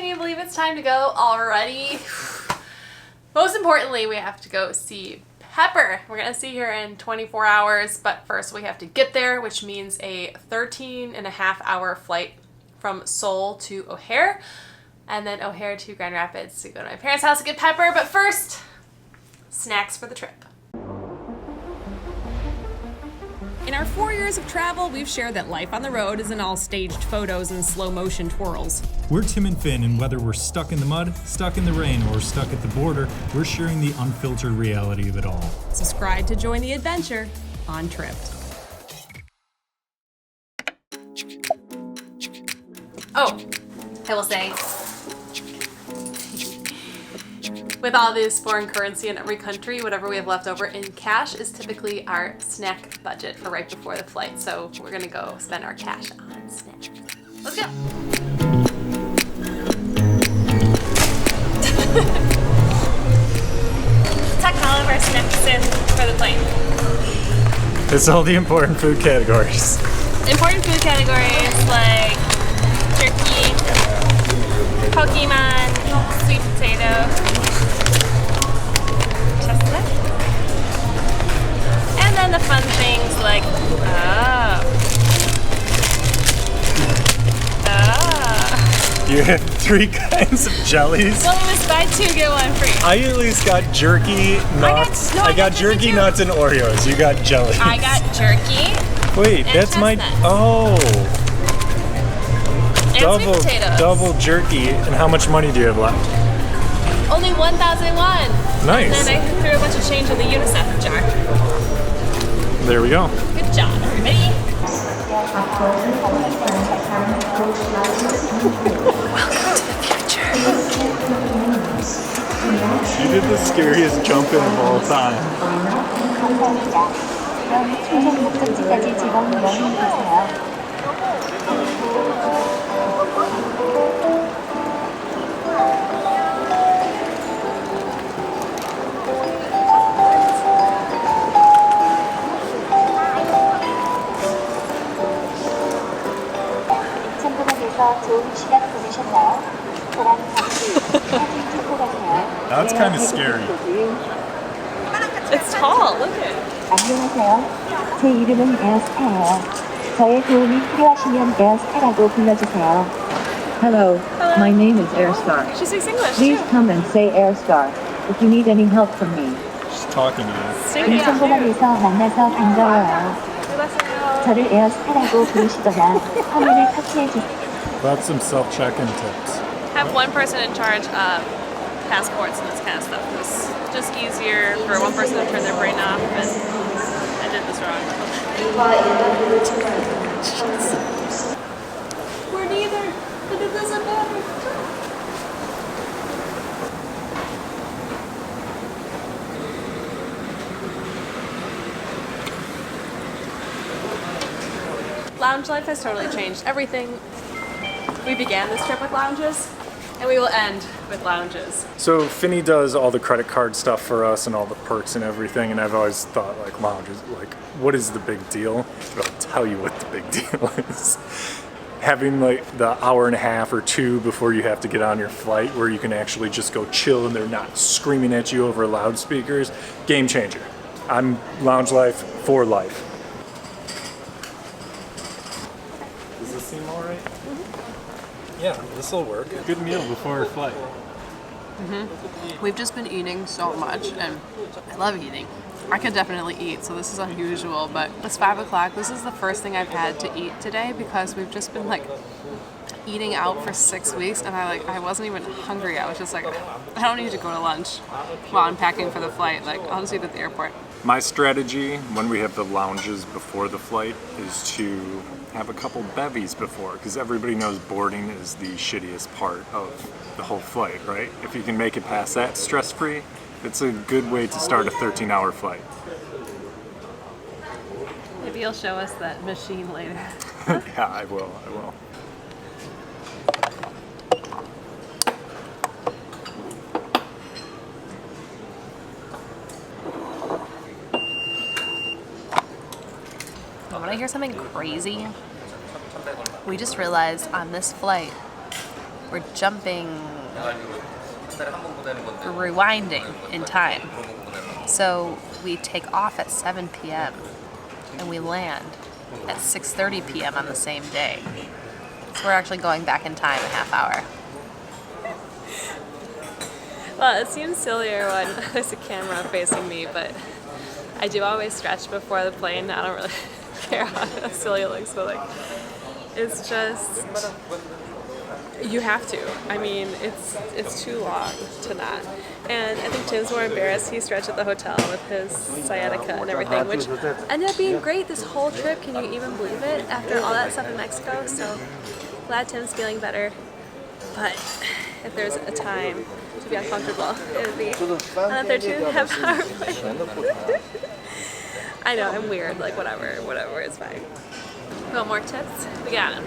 Can you believe it's time to go already? Most importantly, we have to go see Pepper. We're gonna see her in 24 hours, but first we have to get there, which means a 13.5-hour flight from Seoul to O'Hare, and then O'Hare to Grand Rapids to go to my parents' house to get Pepper. But first, snacks for the trip. In our 4 years of travel, we've shared that life on the road isn't all staged photos and slow motion twirls. We're Tim and Finn, and whether we're stuck in the mud, stuck in the rain, or stuck at the border, we're sharing the unfiltered reality of it all. Subscribe to join the adventure on Tripped. Oh, I will say, with all this foreign currency in every country, whatever we have left over in cash is typically our snack budget for right before the flight. So we're gonna go spend our cash on snacks. Let's go. Tuck all of our snacks in for the plane. It's all the important food categories. Important food categories like jerky, Pokemon, sweet potato, chestnut, and then the fun things like You have 3 kinds of jellies. well, it was buy 2 get 1 free. I at least got jerky, nuts. I got jerky, jerky nuts, and Oreos. You got jellies. I got jerky. Wait, and that's my. chestnuts. Oh. And sweet potatoes. Double jerky. And how much money do you have left? Only 1,001. Nice. And then I threw a bunch of change in the UNICEF jar. There we go. Good job, everybody. You did the scariest jump in of all time. 감사합니다. 그럼 최종 목적지까지 즐거운 여행 되세요. 천국에서 좋은 시간 보내셨나요? 저랑 같이 사진 찍고 가세요. That's kind of scary. It's tall, look at it. 안녕하세요. 제 이름은 에어스타예요. 저의 도움이 필요하시면 에어스타라고 불러주세요. Hello, my name is Airstar. She speaks English Please too. come and say Airstar if you need any help from me. She's talking to you. 인천공항에서 만나서 반가워요. 저를 에어스타라고 부르시거나 화면을 터치해주세요. That's some self-check-in tips. Have one person in charge of passports and this kind of stuff. It's just easier for one person to turn their brain off and I did this wrong. We're neither, but it doesn't matter. Lounge life has totally changed everything. We began this trip with lounges, and we will end with lounges. So Finny does all the credit card stuff for us and all the perks and everything, and I've always thought like lounges, like what is the big deal? But I'll tell you what the big deal is. Having like the hour and a half or 2 before you have to get on your flight where you can actually just go chill and they're not screaming at you over loudspeakers, game changer. I'm lounge life for life. Does this seem all right? Yeah, this will work. A good meal before our flight. We've just been eating so much, and I love eating. I could definitely eat, so this is unusual, but it's 5 o'clock. This is the first thing I've had to eat today because we've just been like eating out for 6 weeks, and I wasn't even hungry. I was just like, I don't need to go to lunch while I'm packing for the flight. Like, I'll just eat at the airport. My strategy when we have the lounges before the flight is to have a couple bevies before, because everybody knows boarding is the shittiest part of the whole flight, right? If you can make it past that stress-free, it's a good way to start a 13-hour flight. Maybe you'll show us that machine later. Yeah, I will. But when I hear something crazy, we just realized on this flight, we're jumping, we're rewinding in time. So we take off at 7 p.m. and we land at 6:30 p.m. on the same day. So we're actually going back in time a half hour. Well, it seems sillier when there's a camera facing me, but I do always stretch before the plane. I don't really care how silly it looks, but like, it's just, you have to. I mean, it's too long to not. And I think Tim's more embarrassed. He stretched at the hotel with his sciatica and everything, which ended up being great this whole trip. Can you even believe it? After all that stuff in Mexico. So glad Tim's feeling better. But if there's a time to be uncomfortable, it would be another 2.5 hour flight. I know, I'm weird. Like, whatever, it's fine. Want more tips? We got them.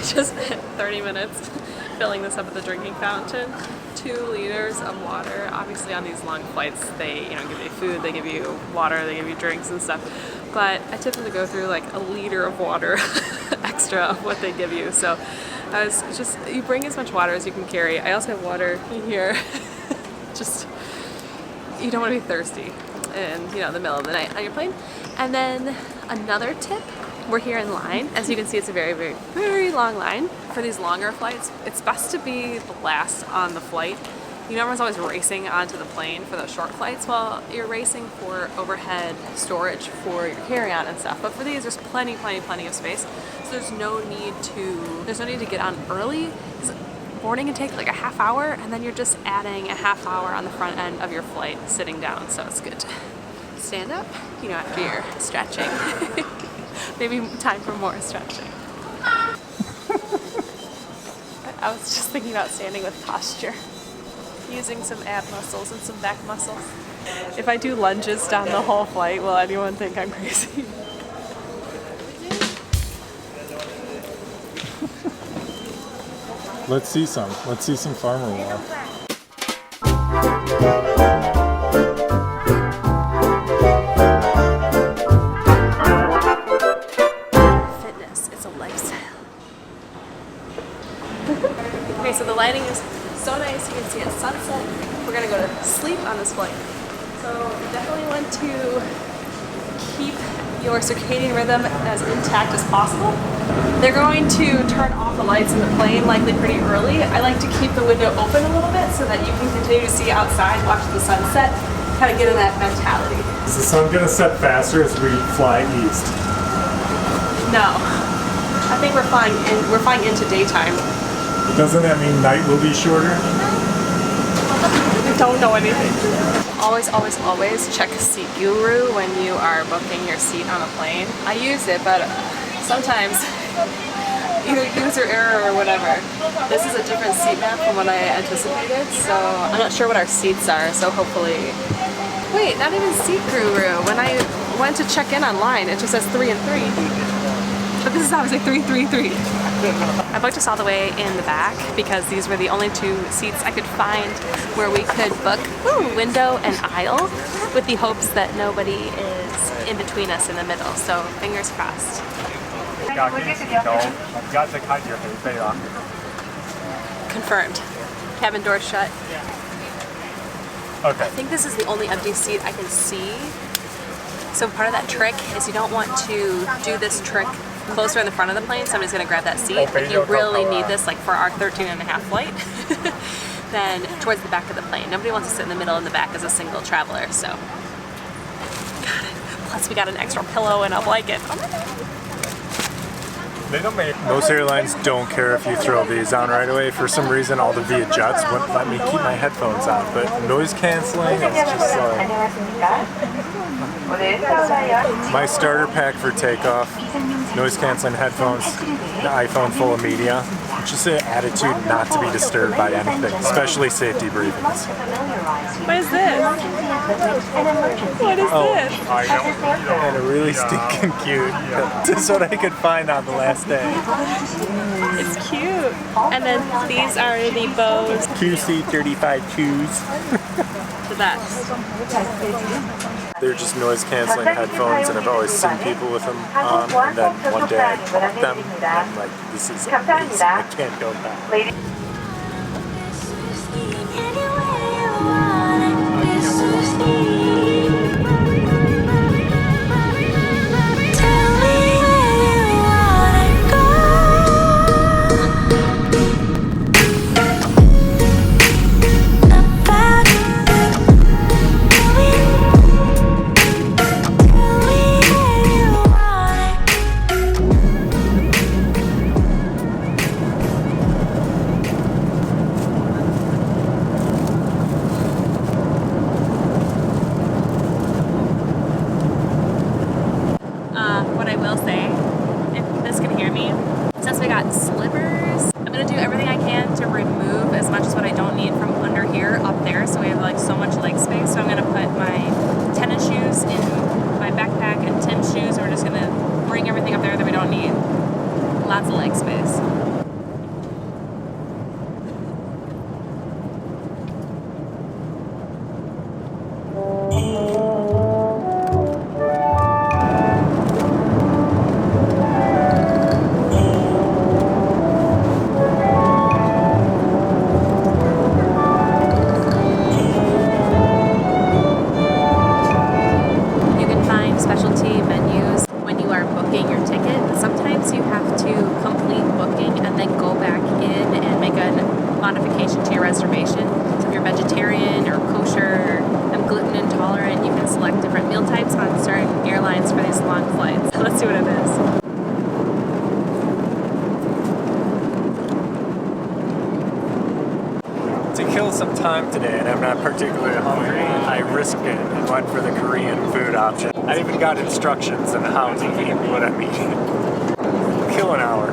Just 30 minutes filling this up at the drinking fountain. 2 liters of water. Obviously on these long flights they give you food, they give you water, they give you drinks and stuff. But I tip them to go through like a liter of water extra of what they give you. So I was just, you bring as much water as you can carry. I also have water here. Just, you don't want to be thirsty in the middle of the night on your plane. And then another tip, we're here in line. As you can see, it's a very, very, very long line. For these longer flights, it's best to be the last on the flight. Everyone's always racing onto the plane for those short flights. Well, you're racing for overhead storage for your carry-on and stuff. But for these, there's plenty of space. So there's no need to get on early. Boarding can take like a half hour, and then you're just adding a half hour on the front end of your flight sitting down. So it's good to stand up, after you're stretching. Maybe time for more stretching. I was just thinking about standing with posture. Using some ab muscles and some back muscles. If I do lunges down the whole flight, will anyone think I'm crazy? Let's see some farmer wall. Fitness, it's a lifestyle. Okay, so the lighting is so nice. You can see at sunset. We're gonna go to sleep on this flight. So you definitely want to keep your circadian rhythm as intact as possible. They're going to turn off the lights in the plane likely pretty early. I like to keep the window open a little bit so that you can continue to see outside, watch the sunset, kind of get in that mentality. Is the sun gonna set faster as we fly east? No, I think we're flying into daytime. Doesn't that mean night will be shorter? I don't know anything. Always check Seat Guru when you are booking your seat on a plane. I use it, but sometimes either user error or whatever. This is a different seat map from what I anticipated, so I'm not sure what our seats are, so hopefully... Wait, not even Seat Guru. When I went to check in online, it just says 3 and 3. But this is obviously 3, 3, 3. I booked us all the way in the back because these were the only 2 seats I could find where we could book window and aisle with the hopes that nobody is in between us in the middle. So fingers crossed. Confirmed. Cabin door shut. Okay. I think this is the only empty seat I can see. So part of that trick is you don't want to do this trick closer in the front of the plane. Somebody's going to grab that seat. If you really need this, like for our 13.5 flight, then towards the back of the plane. Nobody wants to sit in the middle and the back as a single traveler. So, got it. Plus we got an extra pillow and a blanket. Oh my God. Most airlines don't care if you throw these on right away. For some reason, all the Via Jets wouldn't let me keep my headphones on, but noise canceling is just my starter pack for takeoff. Noise canceling headphones, the iPhone full of media. Just an attitude not to be disturbed by anything, especially safety briefings. What is this? What is this? And a really stinking cute. This is what I could find on the last day. It's cute. And then these are the Bose QC35 Qs. The best. They're just noise canceling headphones, and I've always seen people with them on. And then one day I bought them, and I'm like, this is amazing. I can't go back. What I will say, if this can hear me, since we got slippers, I'm gonna do everything I can to remove as much as what I don't need from under here up there, so we have like so much leg space. So I'm gonna put my tennis shoes in my backpack and Tim's shoes, and we're just gonna bring everything up there that we don't need. Lots of leg space. Specialty menus when you are booking your ticket. Sometimes you have to complete booking and then go back in and make a modification to your reservation. So if you're vegetarian or kosher or gluten intolerant, you can select different meal types on certain airlines for these long flights. Let's see what it is. To kill some time today, and I'm not particularly hungry, I risked it and went for the Korean food option. I even got instructions on how to eat what I'm eating. Kill an hour.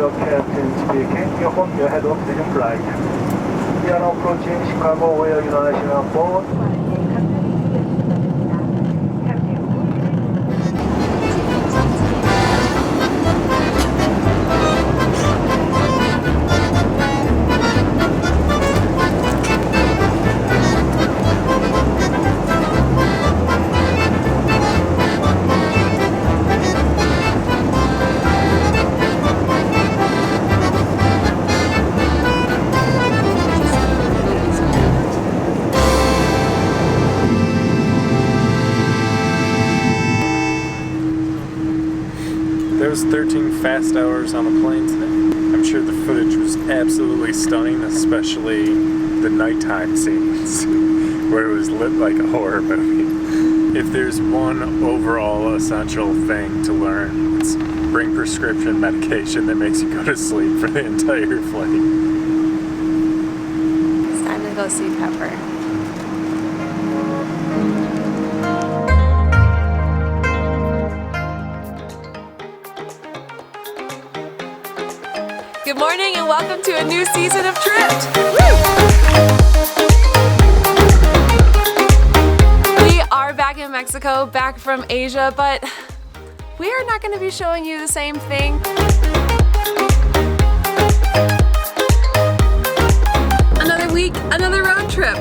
Captain speaking. Your home, your head of the flight. We are now approaching Chicago, where International Port. There was 13 fast hours on the plane today. I'm sure the footage was absolutely stunning, especially the nighttime scenes where it was lit like a horror movie. If there's one overall essential thing to learn, it's bring prescription medication that makes you go to sleep for the entire flight. It's time to go see Pepper. Good morning and welcome to a new season of Tripped! We are back in Mexico, back from Asia, but we are not going to be showing you the same thing. Another week, another road trip.